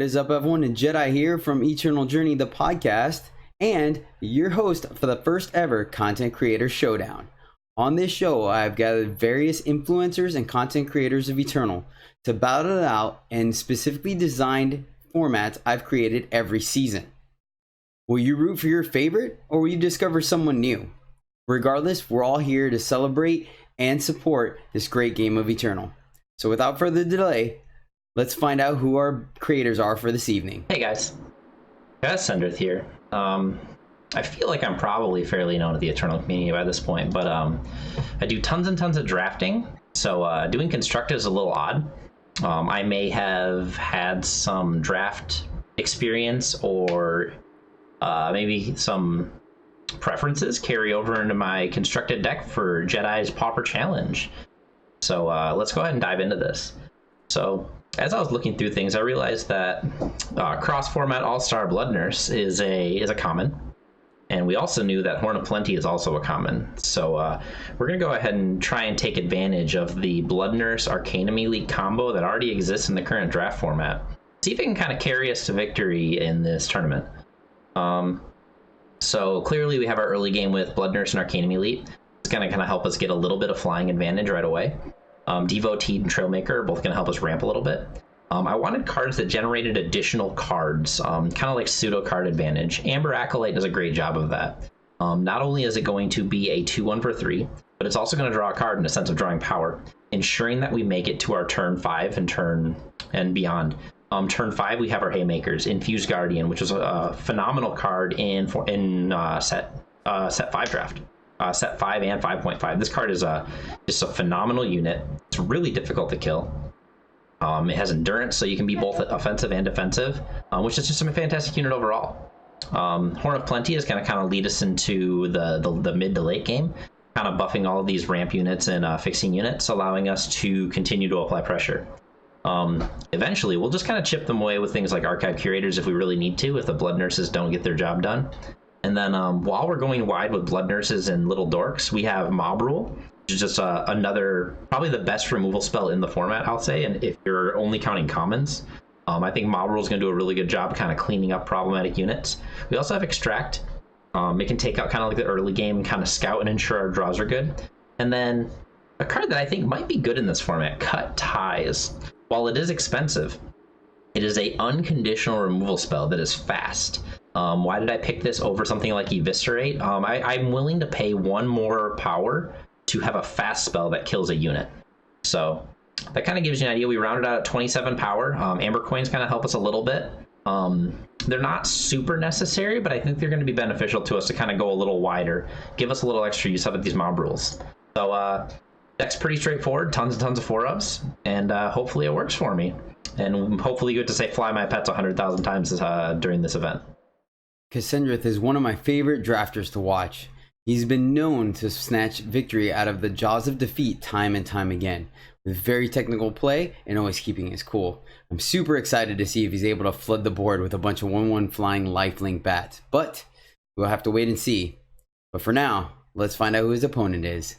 is up, everyone? And Jedi here from Eternal Journey, the podcast, and your host for the first ever Content Creator Showdown. On this show, I've gathered various influencers and content creators of Eternal to battle it out in specifically designed formats I've created every season. Will you root for your favorite, or will you discover someone new? Regardless, we're all here to celebrate and support this great game of Eternal. So without further delay, let's find out who our creators are for this evening. Hey guys, Sendrith here. I feel like I'm probably fairly known to the Eternal community by this point, but I do tons and tons of drafting, so doing constructive is a little odd. I may have had some draft experience or maybe some preferences carry over into my constructed deck for Jedi's Pauper Challenge. So let's go ahead and dive into this. So as I was looking through things, I realized that cross-format All-Star Blood Nurse is a common, and we also knew that Horn of Plenty is also a common. So we're going to go ahead and try and take advantage of the Blood Nurse Arcanum Elite combo that already exists in the current draft format. See if it can kind of carry us to victory in this tournament. So clearly we have our early game with Blood Nurse and Arcanum Elite. It's going to kind of help us get a little bit of flying advantage right away. Devotee and Trailmaker are both going to help us ramp a little bit. I wanted cards that generated additional cards, kind of like pseudo card advantage. Amber Acolyte does a great job of that. Not only is it going to be a 2-1 for 3, but it's also going to draw a card in the sense of drawing power, ensuring that we make it to our turn 5 and beyond. Turn 5 we have our Haymakers, Infused Guardian, which is a phenomenal card in set 5 draft. Set 5 and 5.5. This card is just a phenomenal unit. It's really difficult to kill. It has endurance, so you can be both offensive and defensive, which is just a fantastic unit overall. Horn of Plenty is going to kind of lead us into the mid to late game, kind of buffing all of these ramp units and fixing units, allowing us to continue to apply pressure. Eventually, we'll just kind of chip them away with things like Archive Curators if we really need to, if the Blood Nurses don't get their job done. And then while we're going wide with Blood Nurses and Little Dorks, we have Mob Rule, which is just another, probably the best removal spell in the format, I'll say. And if you're only counting commons, I think Mob Rule is going to do a really good job kind of cleaning up problematic units. We also have Extract. It can take out kind of like the early game and kind of scout and ensure our draws are good. And then a card that I think might be good in this format, Cut Ties. While it is expensive, it is a unconditional removal spell that is fast. Why did I pick this over something like Eviscerate? I'm willing to pay 1 more power to have a fast spell that kills a unit. So that kind of gives you an idea. We rounded out at 27 power. Amber Coins kind of help us a little bit. They're not super necessary, but I think they're going to be beneficial to us to kind of go a little wider, give us a little extra use out of these mob rules. So deck's pretty straightforward, tons and tons of 4-ofs, and hopefully it works for me. And hopefully you get to say fly my pets 100,000 times during this event. Cassandrith is one of my favorite drafters to watch. He's been known to snatch victory out of the jaws of defeat time and time again, with very technical play and always keeping his cool. I'm super excited to see if he's able to flood the board with a bunch of 1/1 flying lifelink bats, but we'll have to wait and see. But for now, let's find out who his opponent is.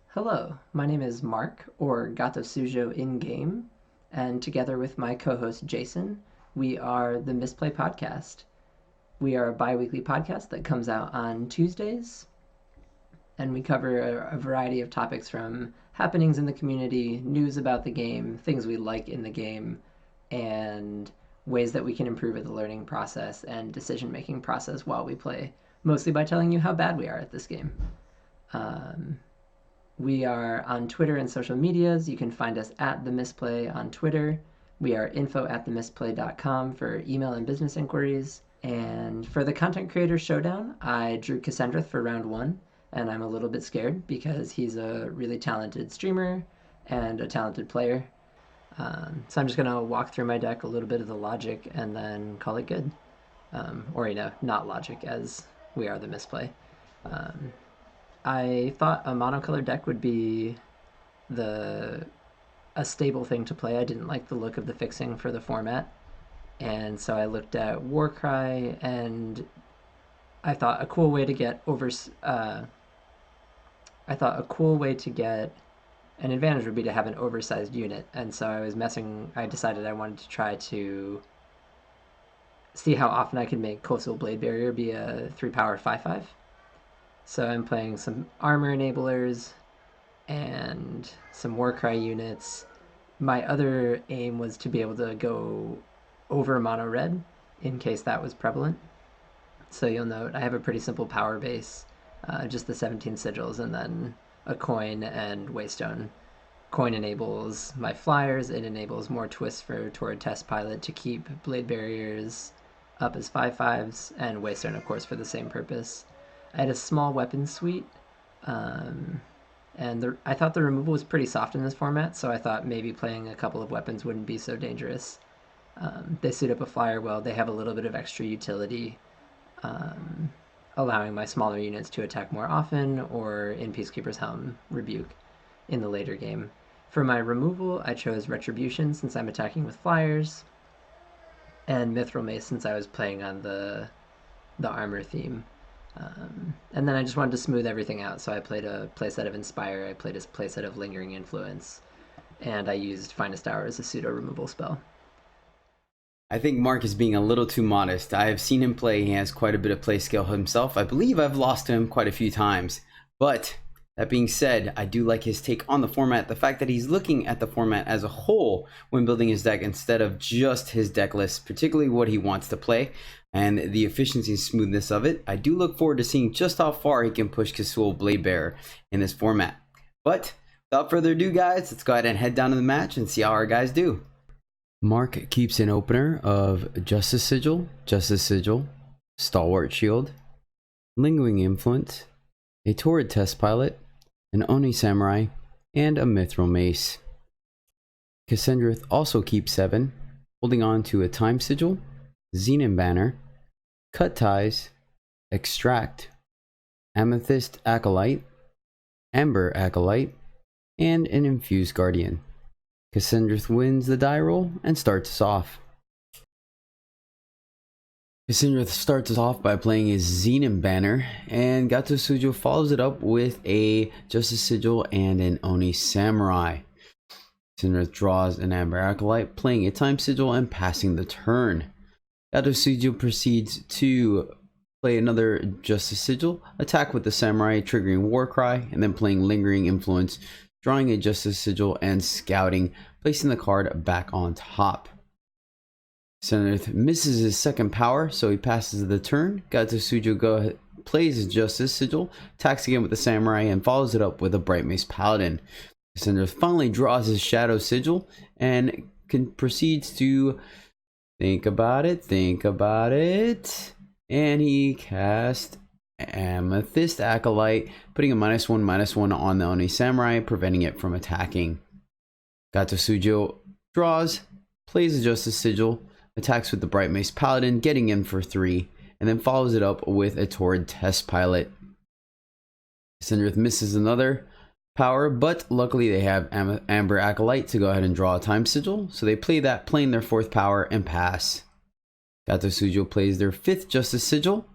Hello, my name is Mark, or Gato Sujo in-game, and together with my co-host Jason, we are the Misplay Podcast. We are a bi-weekly podcast that comes out on Tuesdays, and we cover a variety of topics from happenings in the community, news about the game, things we like in the game, and ways that we can improve the learning process and decision-making process while we play, mostly by telling you how bad we are at this game. We are on Twitter and social medias. You can find us at The Misplay on Twitter. We are info@themisplay.com for email and business inquiries. And for the Content Creator Showdown, I drew Cassandrith for round 1, and I'm a little bit scared because he's a really talented streamer and a talented player. So I'm just going to walk through my deck, a little bit of the logic, and then call it good. Or, not logic, as we are the Misplay. I thought a monocolored deck would be a stable thing to play. I didn't like the look of the fixing for the format. And so I looked at Warcry, and I thought a cool way to get an advantage would be to have an oversized unit. And so I decided I wanted to try to see how often I can make Coastal Blade Barrier be a 3-power 5/5. So I'm playing some armor enablers and some Warcry units. My other aim was to be able to go over mono red in case that was prevalent. So you'll note I have a pretty simple power base, just the 17 sigils and then a coin and waystone. Coin enables my flyers, it enables more twists for Torrid Test Pilot to keep blade barriers up as 5/5s, and waystone, of course, for the same purpose. I had a small weapon suite, um, and I thought the removal was pretty soft in this format, so I thought maybe playing a couple of weapons wouldn't be so dangerous. They suit up a flyer well, they have a little bit of extra utility, um, allowing my smaller units to attack more often, or in Peacekeeper's Helm, Rebuke in the later game. For my removal, I chose Retribution since I'm attacking with flyers, and Mithril Mace since I was playing on the armor theme. And then I just wanted to smooth everything out, so I played a playset of Inspire, I played a playset of Lingering Influence, and I used Finest Hour as a pseudo removal spell. I think Mark is being a little too modest. I have seen him play. He has quite a bit of play skill himself. I believe I've lost to him quite a few times. But that being said, I do like his take on the format. The fact that he's looking at the format as a whole when building his deck instead of just his deck list, particularly what he wants to play, and the efficiency and smoothness of it. I do look forward to seeing just how far he can push Kasual Bladebearer in this format. But without further ado, guys, let's go ahead and head down to the match and see how our guys do. Mark keeps an opener of Justice Sigil, Stalwart Shield, Lingering Influence, a Torrid Test Pilot, an Oni Samurai, and a Mithril Mace. Cassandrith also keeps 7, holding on to a Time Sigil, Xenon Banner, Cut Ties, Extract, Amethyst Acolyte, Amber Acolyte, and an Infused Guardian. Cassandrith wins the die roll and starts us off. Cassandrith starts us off by playing his Xenon Banner, and Gato Sujo follows it up with a Justice Sigil and an Oni Samurai. Cassandrith draws an Amber Acolyte, playing a Time Sigil and passing the turn. Gato Sujo proceeds to play another Justice Sigil, attack with the Samurai, triggering Warcry, and then playing Lingering Influence, drawing a Justice Sigil and scouting, placing the card back on top. Cassandrith misses his second power, so he passes the turn. Gato Sujo plays his Justice Sigil, attacks again with the Samurai, and follows it up with a Bright Mace Paladin. Cassandrith finally draws his Shadow Sigil and proceeds to think about it, and he casts Amethyst Acolyte, putting a -1/-1 on the Oni Samurai, preventing it from attacking. Gato Sujo draws, plays the Justice Sigil, attacks with the Bright Mace Paladin, getting in for 3, and then follows it up with a Torrid Test Pilot. Cassandrith misses another power, but luckily they have Amber Acolyte to go ahead and draw a Time Sigil, so they play that, playing their 4th power, and pass. Gato Sujo plays their 5th Justice Sigil,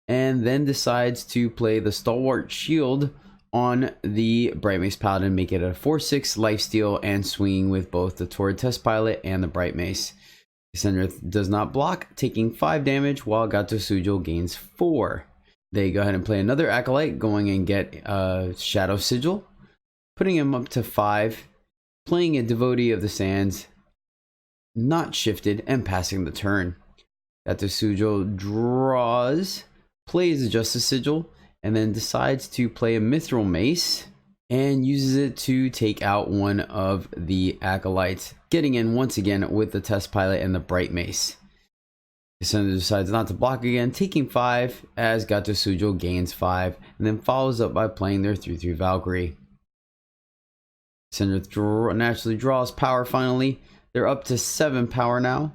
and then decides to play the Stalwart Shield on the Bright Mace Paladin, make it a 4/6 lifesteal, and swinging with both the Torrid Test Pilot and the Bright Mace. Cassandrith does not block, taking 5 damage, while Gato Sujo gains 4. They go ahead and play another Acolyte, going and get a Shadow Sigil, putting him up to 5, playing a Devotee of the Sands, not shifted, and passing the turn. Gato Sujo draws, plays the Justice Sigil, and then decides to play a Mithril Mace and uses it to take out one of the Acolytes, getting in once again with the Test Pilot and the Bright Mace. Cassandra decides not to block again, taking 5 as Gato Sujo gains 5, and then follows up by playing their 3/3 Valkyrie. Cassandra naturally draws power finally. They're up to 7 power now.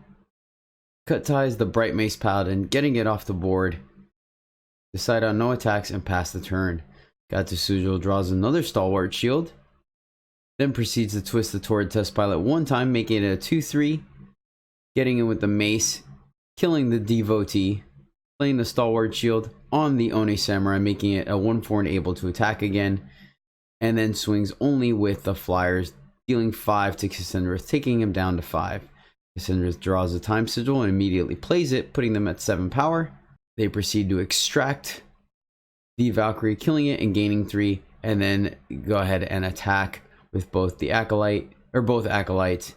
Cut Ties the Bright Mace Paladin, getting it off the board. Decide on no attacks and pass the turn. Gato Sujo draws another Stalwart Shield, then proceeds to twist the Torrid Test Pilot one time, making it a 2/3, getting in with the Mace, killing the Devotee, playing the Stalwart Shield on the Oni Samurai, making it a 1/4 and able to attack again, and then swings only with the Flyers, dealing 5 to Cassandra, taking him down to 5. Cassandra draws a time sigil and immediately plays it, putting them at 7 power. They proceed to extract the Valkyrie, killing it and gaining 3, and then go ahead and attack with both the Acolyte, or both Acolytes.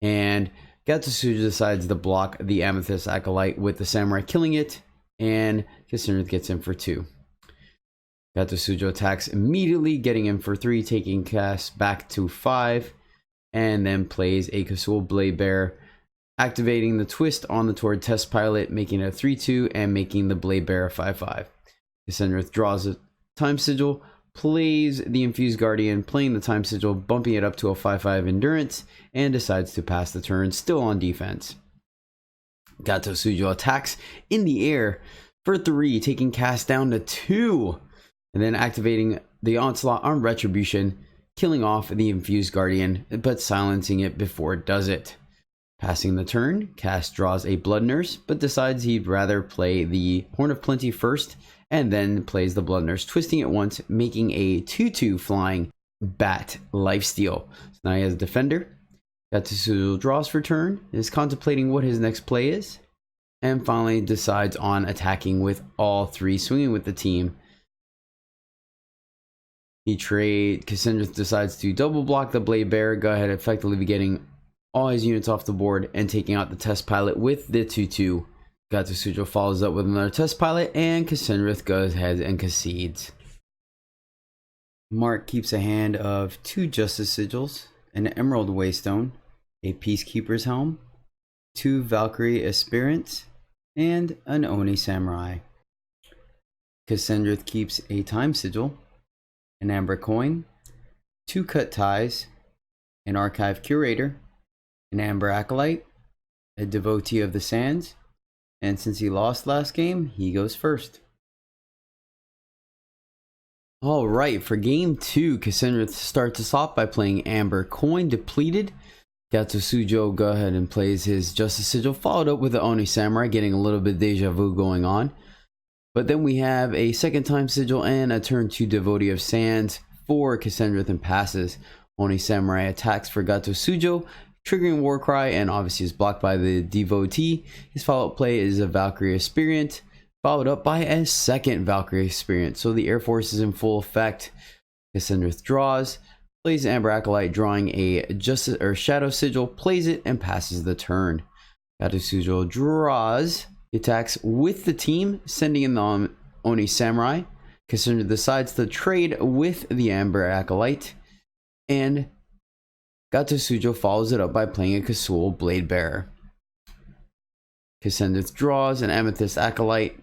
And Gatsusuja decides to block the Amethyst Acolyte with the Samurai, killing it, and Cassandra gets in for 2. Gatsusuja attacks immediately, getting him for 3, taking cast back to 5, and then plays a Kasual Blade Bearer, activating the twist on the Toward Test Pilot, making it a 3-2 and making the Blade Bearer 5-5. Cassandra draws a time sigil, plays the Infused Guardian, playing the time sigil, bumping it up to a 5-5 endurance, and decides to pass the turn, still on defense. Gato Sujo attacks in the air for 3, taking cast down to 2, and then activating the Onslaught on Retribution, killing off the Infused Guardian, but silencing it before it does it. Passing the turn, Cast draws a Blood Nurse, but decides he'd rather play the Horn of Plenty first, and then plays the Blood Nurse, twisting it once, making a 2-2 flying Bat Lifesteal. So now he has a Defender. Gatsusu draws for turn, is contemplating what his next play is, and finally decides on attacking with all 3, swinging with the team. Cassandra decides to double block the Blade Bearer, go ahead effectively getting all his units off the board and taking out the Test Pilot with the 2-2. Gatsusujo follows up with another Test Pilot, and Cassandra goes ahead and concedes. Mark keeps a hand of 2 Justice Sigils, an Emerald Waystone, a Peacekeeper's Helm, 2 Valkyrie Aspirants, and an Oni Samurai. Cassandra keeps a Time Sigil, an Amber Coin, 2 Cut Ties, an Archive Curator, an Amber Acolyte, a Devotee of the Sands, and since he lost last game, he goes first. Alright, for game 2, Cassandra starts us off by playing Amber Coin, depleted. Gatsusujo go ahead and plays his Justice Sigil, followed up with the Oni Samurai, getting a little bit deja vu going on. But then we have a second Time Sigil and a turn 2 Devotee of Sands for Cassandra and passes. Oni Samurai attacks for Gatsusujo, triggering Warcry, and obviously is blocked by the Devotee. His follow-up play is a Valkyrie Aspirant, followed up by a second Valkyrie Aspirant. So the Air Force is in full effect. Cassandra draws, plays Amber Acolyte, drawing a Justice or Shadow Sigil, plays it, and passes the turn. Gatsusujo draws, attacks with the team, sending in the Oni Samurai. Cassandra decides to trade with the Amber Acolyte, and Gatsusujo follows it up by playing a Kasual Blade Bearer. Cassandra draws an Amethyst Acolyte,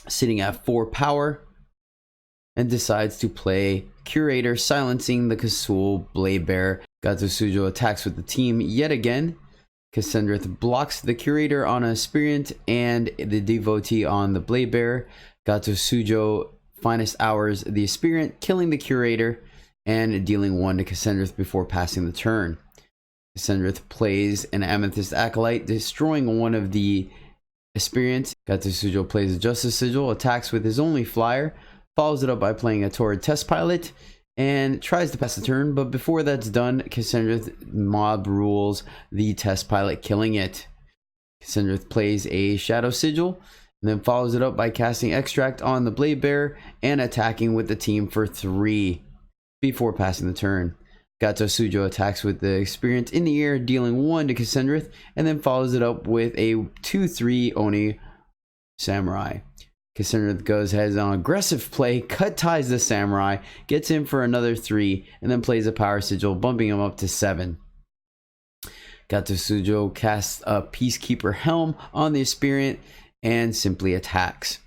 sitting at 4 power, and decides to play Curator, silencing the Kasual Blade Bearer. Gatsusujo attacks with the team yet again. Cassandra blocks the Curator on a Aspirant and the Devotee on the Blade Bearer. Gatsusujo Finest Hours the Aspirant, killing the Curator and dealing 1 to Cassandra before passing the turn. Cassandra plays an Amethyst Acolyte, destroying one of the Aspirants. Gatsusujo plays a Justice Sigil, attacks with his only flyer, follows it up by playing a Torrid Test Pilot, and tries to pass the turn, but before that's done, Cassandra mob rules the Test Pilot, killing it. Cassandra plays a Shadow Sigil, and then follows it up by casting Extract on the Blade Bearer and attacking with the team for 3 before passing the turn. Gatsusujo attacks with the Experience in the air, dealing 1 to Cassandra, and then follows it up with a 2-3 Oni Samurai. Cassandra goes ahead on aggressive play, cut ties the Samurai, gets in for another 3, and then plays a Power Sigil, bumping him up to 7. Gatsusujo casts a Peacekeeper Helm on the Aspirant and simply attacks.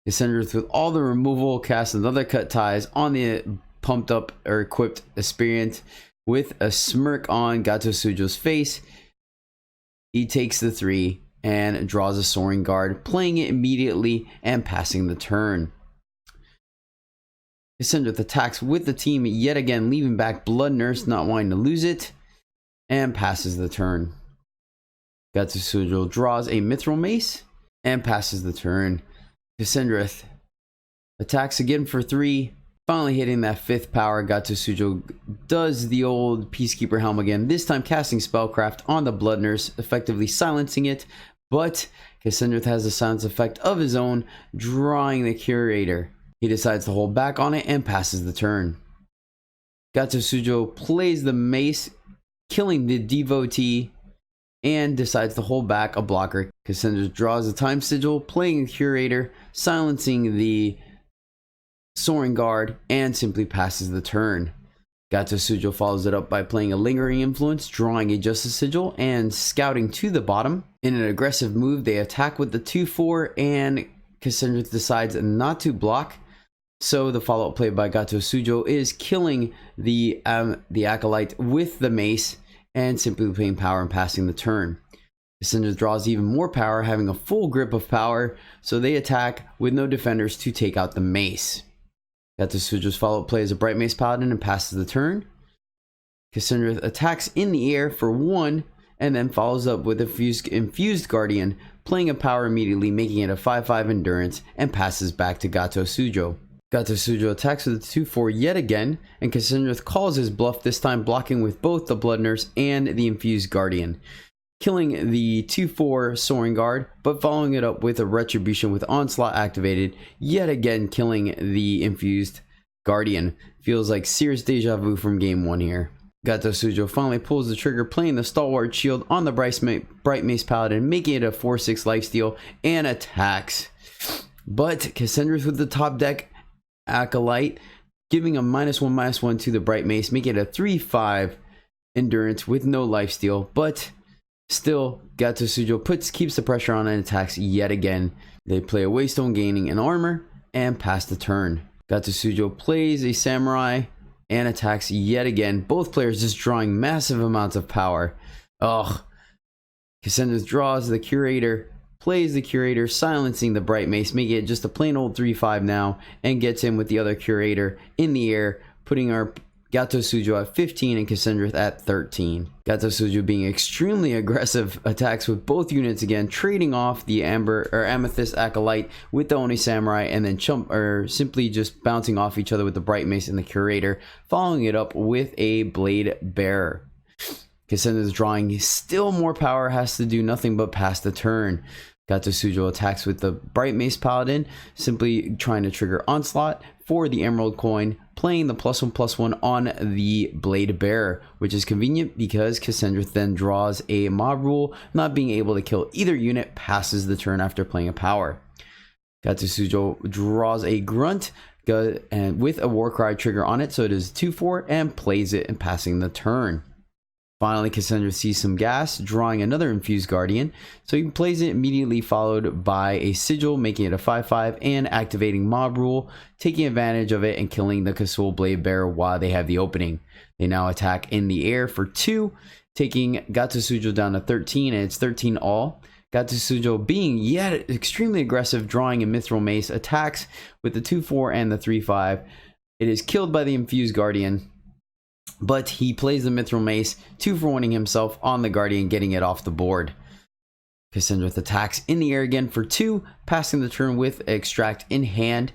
Cassandra, with all the removal, casts another Cut Ties on the pumped up or equipped Aspirant with a smirk on Gatsusujo's face. He takes the 3 and draws a Soaring Guard, playing it immediately and passing the turn. Cassandra attacks with the team yet again, leaving back Blood Nurse, not wanting to lose it, and passes the turn. Gatsusujo draws a Mithril Mace and passes the turn. Cassandra attacks again for 3, Finally hitting that 5th power, Gatsusujo does the old Peacekeeper Helm again, this time casting Spellcraft on the Blood Nurse, effectively silencing it, but Cassandra has the silence effect of his own, drawing the Curator. He decides to hold back on it and passes the turn. Gatsusujo plays the Mace, killing the Devotee, and decides to hold back a blocker. Cassandra draws a Time Sigil, playing the Curator, silencing the Soaring Guard, and simply passes the turn. Gatsusujo follows it up by playing a Lingering Influence, drawing a Justice Sigil, and scouting to the bottom. In an aggressive move, they attack with the 2-4, and Cassandra decides not to block. So the follow-up play by Gatsusujo is killing the Acolyte with the Mace, and simply playing power and passing the turn. Cassandra draws even more power, having a full grip of power, so they attack with no defenders to take out the Mace. Gatsusujo's follow-up play is a Bright Mace Paladin and passes the turn. Cassandra attacks in the air for 1, and then follows up with a Infused Guardian, playing a power immediately, making it a 5-5 endurance, and passes back to Gatsusujo. Gatsusujo attacks with a 2-4 yet again, and Cassandra calls his bluff, this time blocking with both the Blood Nurse and the Infused Guardian, killing the 2-4 Soaring Guard, but following it up with a Retribution with Onslaught activated, yet again killing the Infused Guardian. Feels like serious deja vu from game 1 here. Gatsusujo finally pulls the trigger, playing the Stalwart Shield on the Bright Mace Paladin, making it a 4-6 lifesteal, and attacks. But Cassandra's with the top deck Acolyte, giving a -1/-1 to the Bright Mace, making it a 3-5 endurance with no lifesteal, but still, Gatsusujo keeps the pressure on and attacks yet again. They play a Waystone, gaining an armor, and pass the turn. Gatsusujo plays a Samurai and attacks yet again. Both players just drawing massive amounts of power. Ugh. Cassandra draws the Curator, plays the Curator, silencing the Bright Mace, making it just a plain old 3-5 now, and gets in with the other Curator in the air, putting our Gatsusujo at 15 and Cassandra at 13. Gatsusujo being extremely aggressive, attacks with both units again, trading off the Amethyst Acolyte with the Oni Samurai, and then simply just bouncing off each other with the Bright Mace and the Curator, following it up with a Blade Bearer. Cassandra's drawing still more power, has to do nothing but pass the turn. Gatsusujo attacks with the Bright Mace Paladin, simply trying to trigger Onslaught for the Emerald Coin, playing the +1/+1 on the Blade Bearer, which is convenient because Cassandra then draws a Mob Rule, not being able to kill either unit, passes the turn after playing a power. Gatsusujo draws a Grunt and with a Warcry trigger on it, so it is 2-4, and plays it and passing the turn. Finally, Cassandra sees some gas, drawing another Infused Guardian, so he plays it immediately, followed by a Sigil, making it a 5-5, and activating Mob Rule, taking advantage of it and killing the Kasul Blade Bearer while they have the opening. They now attack in the air for 2, taking Gatsusujo down to 13, and it's 13 all. Gatsusujo, being yet extremely aggressive, drawing a Mithril Mace, attacks with the 2-4 and the 3-5. It is killed by the Infused Guardian, but he plays the Mithril Mace, 2-for-1ing himself on the Guardian, getting it off the board. Cassandra attacks in the air again for 2, passing the turn with Extract in hand.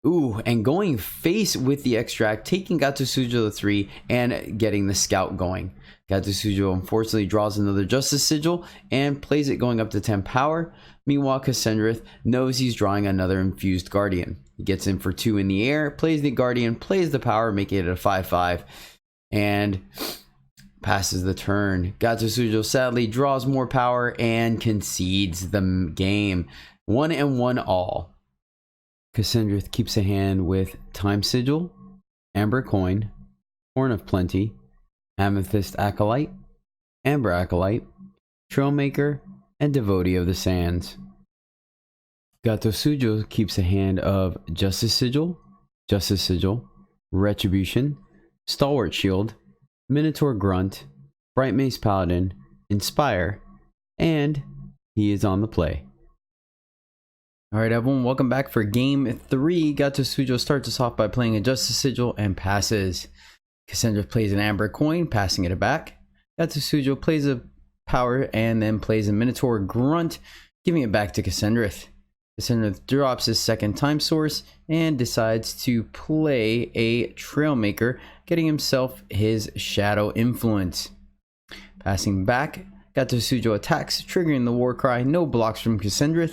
Ooh, and going face with the Extract, taking Gatsusujo to 3 and getting the Scout going. Gatsusujo unfortunately draws another Justice Sigil and plays it, going up to 10 power. Meanwhile, Cassandra knows he's drawing another Infused Guardian. He gets in for 2 in the air, plays the Guardian, plays the power, making it a 5-5, and passes the turn. Gatsusujo sadly draws more power and concedes the game. 1-1 all. Cassandra keeps a hand with Time Sigil, Amber Coin, Horn of Plenty, Amethyst Acolyte, Amber Acolyte, Trailmaker, and Devotee of the Sands. Gatsusujo keeps a hand of Justice Sigil, Retribution, Stalwart Shield, Minotaur Grunt, Bright Mace Paladin, Inspire, and he is on the play. Alright everyone, welcome back for game 3. Gatsusujo starts us off by playing a Justice Sigil and passes. Cassandra plays an Amber Coin, passing it back. Gatsusujo plays a power and then plays a Minotaur Grunt, giving it back to Cassandra. Cassandra drops his second time source and decides to play a Trailmaker, getting himself his Shadow influence. Passing back, Gato Sujo attacks, triggering the war cry, no blocks from Cassandra,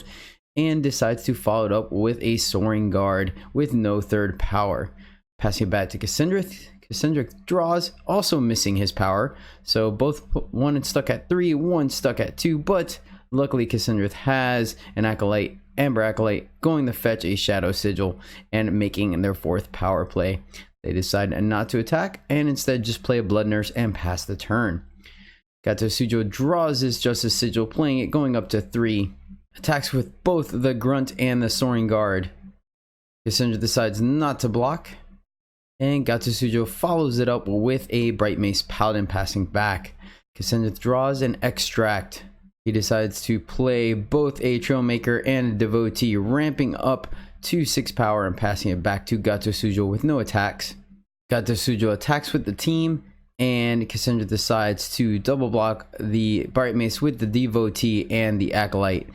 and decides to follow it up with a Soaring Guard with no third power. Passing it back to Cassandra, Cassandra draws, also missing his power, so both one stuck at 3, one stuck at 2, but luckily Cassandra has an Acolyte, Amber Acolyte, going to fetch a Shadow Sigil and making their 4th power play. They decide not to attack and instead just play a Blood Nurse and pass the turn. Gato Sujo draws his Justice Sigil, playing it going up to 3. Attacks with both the Grunt and the Soaring Guard. Cassandra decides not to block, and Gato Sujo follows it up with a Bright Mace Paladin passing back. Cassandra draws an Extract. He decides to play both a Trailmaker and a Devotee, ramping up to 6 power and passing it back to Gato Sujo with no attacks. Gato Sujo attacks with the team, and Cassandra decides to double block the Bright Mace with the Devotee and the Acolyte.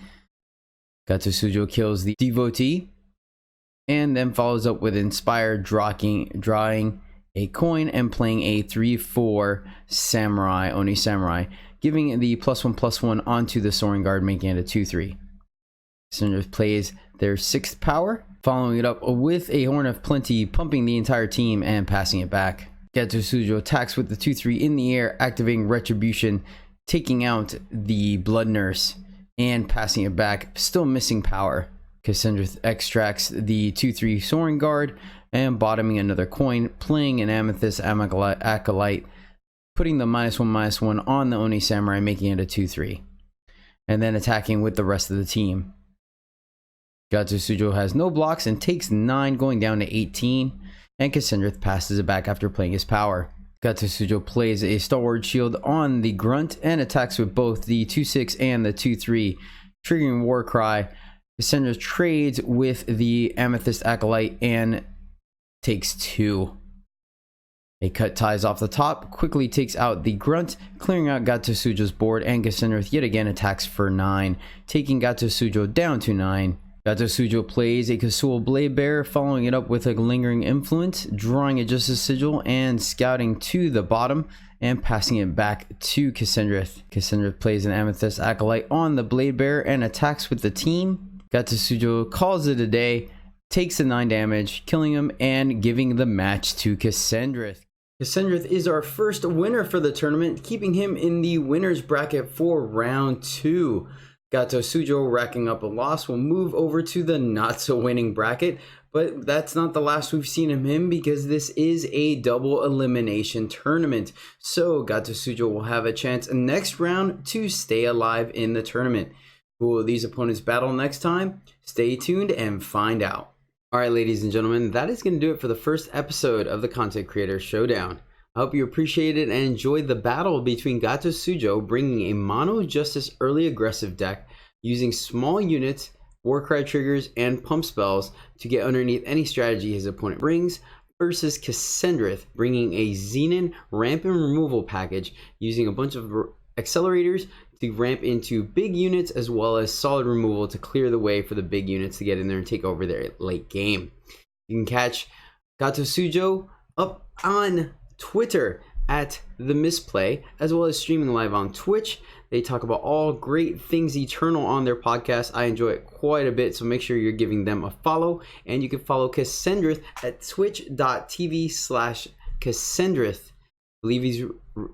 Gato Sujo kills the Devotee, and then follows up with Inspire, drawing a coin and playing a 3/4 Samurai, Oni Samurai, giving the +1/+1 onto the Soaring Guard, making it a 2/3. Cassandra plays their 6th power, following it up with a Horn of Plenty, pumping the entire team and passing it back. Gato Sujo attacks with the 2/3 in the air, activating Retribution, taking out the Blood Nurse and passing it back, still missing power. Cassandra extracts the 2/3 Soaring Guard and bottoming another coin, playing an Amethyst Acolyte, putting the -1/-1 on the Oni Samurai, making it a 2/3, and then attacking with the rest of the team. Gato Sujo has no blocks and takes 9, going down to 18, and Cassandra passes it back after playing his power. Gato Sujo plays a Stalwart Shield on the Grunt and attacks with both the 2/6 and the 2/3, triggering War Cry. Cassandra trades with the Amethyst Acolyte and takes 2. A cut ties off the top, quickly takes out the Grunt, clearing out Gato Sujo's board, and Cassandra yet again attacks for 9, taking Gato Sujo down to 9. Gato Sujo plays a Kasual Blade Bearer, following it up with a Lingering Influence, drawing a Justice Sigil and scouting to the bottom and passing it back to Cassandra. Cassandra plays an Amethyst Acolyte on the Blade Bearer and attacks with the team. Gato Sujo calls it a day, takes the 9 damage, killing him and giving the match to Cassandra. Cassandra is our first winner for the tournament, keeping him in the winner's bracket for round 2. Gato Sujo, racking up a loss, will move over to the not so winning bracket, but that's not the last we've seen of him because this is a double elimination tournament. So Gato Sujo will have a chance next round to stay alive in the tournament. Who will these opponents battle next time? Stay tuned and find out. Alright, ladies and gentlemen, that is going to do it for the first episode of the Content Creator Showdown. I hope you appreciated and enjoyed the battle between Gato Sujo, bringing a Mono Justice early aggressive deck using small units, Warcry triggers, and pump spells to get underneath any strategy his opponent brings, versus Cassandra, bringing a Xenon ramp and removal package using a bunch of accelerators to ramp into big units as well as solid removal to clear the way for the big units to get in there and take over their late game. You can catch Gato Sujo up on Twitter at The Misplay, as well as streaming live on Twitch. They talk about all great things Eternal on their podcast. I enjoy it quite a bit, so make sure you're giving them a follow. And you can follow Cassandra at twitch.tv/Cassandra. I believe he's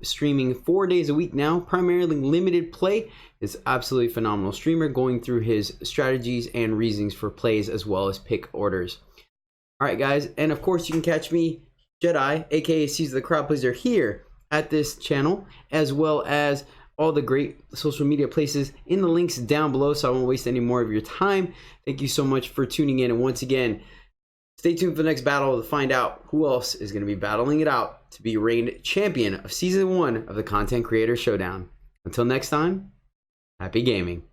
streaming 4 days a week now, primarily limited play. Is absolutely phenomenal streamer, going through his strategies and reasons for plays as well as pick orders. All right, guys, and of course you can catch me, Jedi, aka Caesar the Crowd Pleaser, here at this channel, as well as all the great social media places in the links down below, so I won't waste any more of your time. Thank you so much for tuning in, and once again, stay tuned for the next battle to find out who else is going to be battling it out to be reigned champion of Season 1 of the Content Creator Showdown. Until next time, happy gaming.